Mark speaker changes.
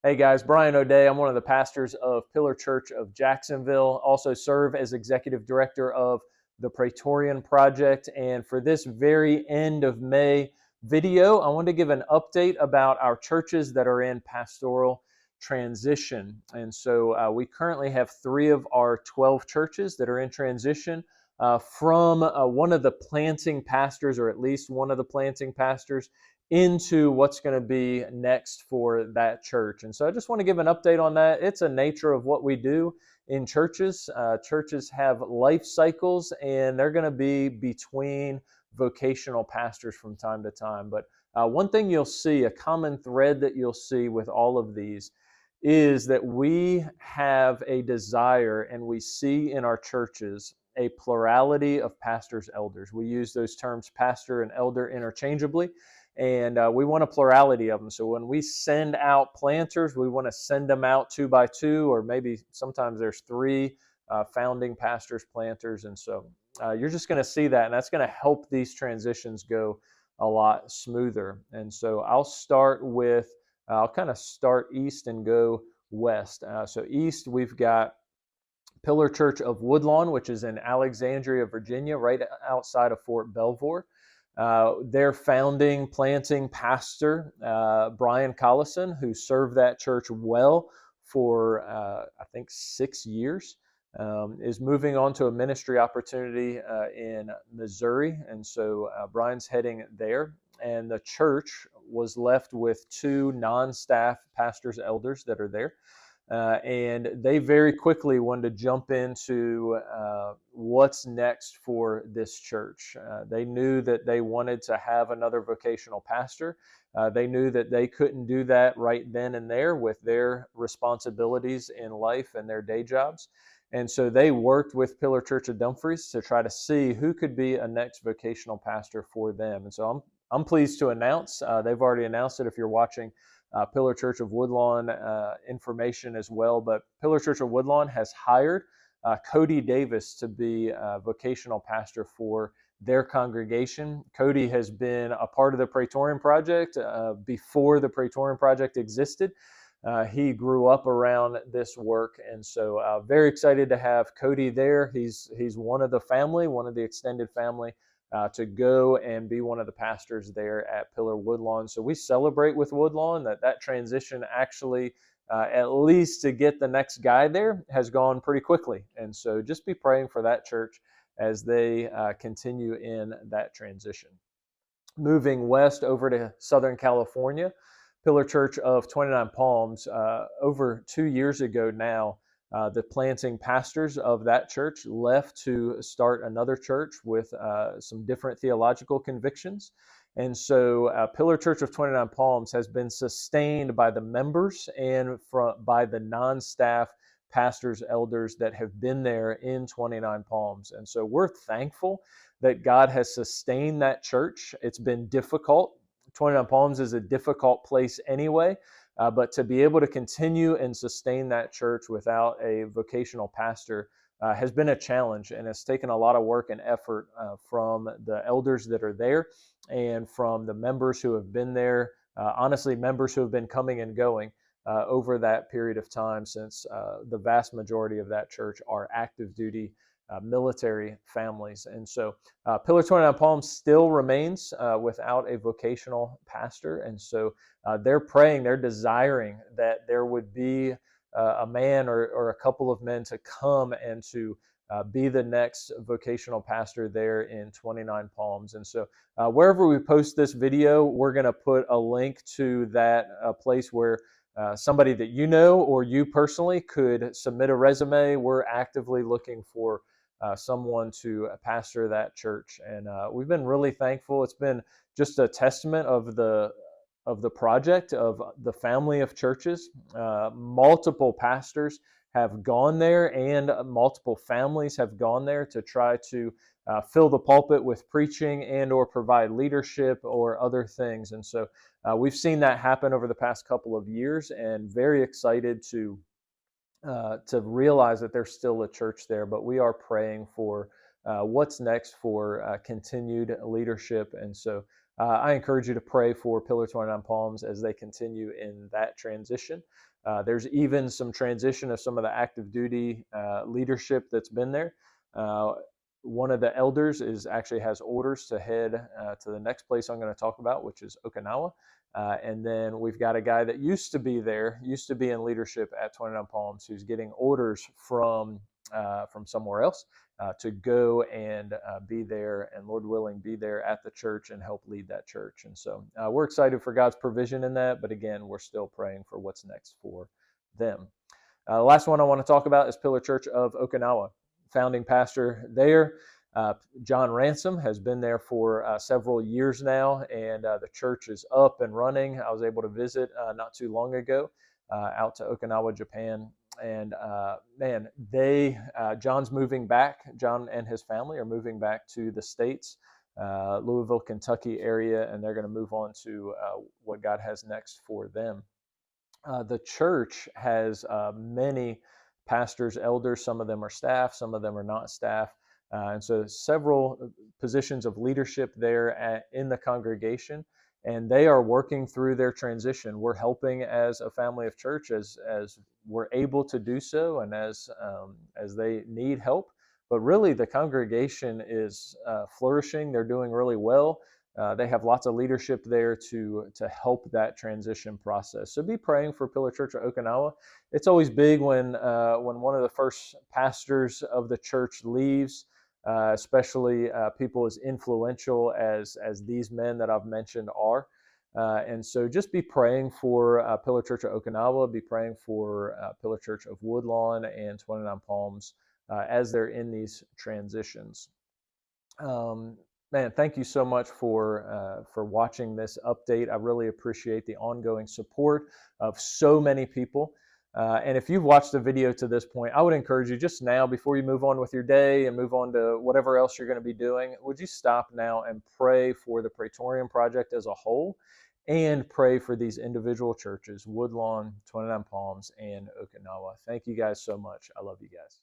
Speaker 1: Hey guys, Brian O'Day. I'm one of the pastors of Pillar Church of Jacksonville. Also serve as executive director of the Praetorian Project. And for this very end of May video, I want to give an update about our churches that are in pastoral transition. And so we currently have 3 of our 12 churches that are in transition from one of the planting pastors, or at least one of the planting pastors, into what's going to be next for that church. And so I just want to give an update on that. It's a nature of what we do in churches. Churches have life cycles, and they're going to be between vocational pastors from time to time. But one thing you'll see, a common thread that you'll see with all of these, is that we have a desire and we see in our churches a plurality of pastors, elders. We use those terms pastor and elder interchangeably. And we want a plurality of them. So when we send out planters, we want to send them out 2 by 2, or maybe sometimes there's 3 founding pastors, planters. And so you're just going to see that, and that's going to help these transitions go a lot smoother. And so I'll kind of start east and go west. So east, we've got Pillar Church of Woodlawn, which is in Alexandria, Virginia, right outside of Fort Belvoir. Their founding planting pastor, Brian Collison, who served that church well for, I think, 6 years, is moving on to a ministry opportunity in Missouri. And so Brian's heading there. And the church was left with 2 non-staff pastors, elders that are there. And they very quickly wanted to jump into what's next for this church. They knew that they wanted to have another vocational pastor. They knew that they couldn't do that right then and there with their responsibilities in life and their day jobs. And so they worked with Pillar Church of Dumfries to try to see who could be a next vocational pastor for them. And so I'm pleased to announce, they've already announced it if you're watching Pillar Church of Woodlawn information as well. But Pillar Church of Woodlawn has hired Cody Davis to be vocational pastor for their congregation. Cody has been a part of the Praetorian Project before the Praetorian Project existed. He grew up around this work, and so very excited to have Cody there. He's one of the family, one of the extended family, to go and be one of the pastors there at Pillar Woodlawn. So we celebrate with Woodlawn that transition actually, at least to get the next guy there, has gone pretty quickly. And so just be praying for that church as they continue in that transition. Moving west over to Southern California, Pillar Church of 29 Palms, over 2 years ago now, the planting pastors of that church left to start another church with some different theological convictions. And so Pillar Church of 29 Palms has been sustained by the members and by the non-staff pastors, elders that have been there in 29 Palms. And so we're thankful that God has sustained that church. It's been difficult. 29 Palms is a difficult place anyway. But to be able to continue and sustain that church without a vocational pastor has been a challenge, and it's taken a lot of work and effort from the elders that are there and from the members who have been there, honestly, members who have been coming and going over that period of time, since the vast majority of that church are active duty military families. And so Pillar 29 Palms still remains without a vocational pastor. And so they're praying, they're desiring that there would be a man or a couple of men to come and to be the next vocational pastor there in 29 Palms. And so wherever we post this video, we're going to put a link to that place where somebody that you know or you personally could submit a resume. We're actively looking for someone to pastor that church, and we've been really thankful. It's been just a testament of the project, of the family of churches. Multiple pastors have gone there, and multiple families have gone there to try to fill the pulpit with preaching and or provide leadership or other things. And so we've seen that happen over the past couple of years, and very excited to realize that there's still a church there. But we are praying for what's next for continued leadership. And so I encourage you to pray for Pillar 29 Palms as they continue in that transition. There's even some transition of some of the active duty leadership that's been there. One of the elders actually has orders to head to the next place I'm going to talk about, which is Okinawa. And then we've got a guy that used to be there, used to be in leadership at 29 Palms, who's getting orders from somewhere else to go and be there, and Lord willing, be there at the church and help lead that church. And so we're excited for God's provision in that, but again, we're still praying for what's next for them. The last one I want to talk about is Pillar Church of Okinawa. Founding pastor there, John Ransom, has been there for several years now, and the church is up and running. I was able to visit not too long ago out to Okinawa, Japan. And man, John's moving back. John and his family are moving back to the States, Louisville, Kentucky area, and they're going to move on to what God has next for them. The church has many pastors, elders. Some of them are staff, some of them are not staff. And so several positions of leadership there in the congregation, and they are working through their transition. We're helping as a family of church as we're able to do so, and as they need help. But really, the congregation is flourishing. They're doing really well. They have lots of leadership there to help that transition process. So be praying for Pillar Church of Okinawa. It's always big when one of the first pastors of the church leaves, especially people as influential as these men that I've mentioned are. And so just be praying for Pillar Church of Okinawa, be praying for Pillar Church of Woodlawn and 29 Palms as they're in these transitions. Man, thank you so much for watching this update. I really appreciate the ongoing support of so many people. And if you've watched the video to this point, I would encourage you just now, before you move on with your day and move on to whatever else you're going to be doing, would you stop now and pray for the Praetorian Project as a whole, and pray for these individual churches, Woodlawn, 29 Palms, and Okinawa. Thank you guys so much. I love you guys.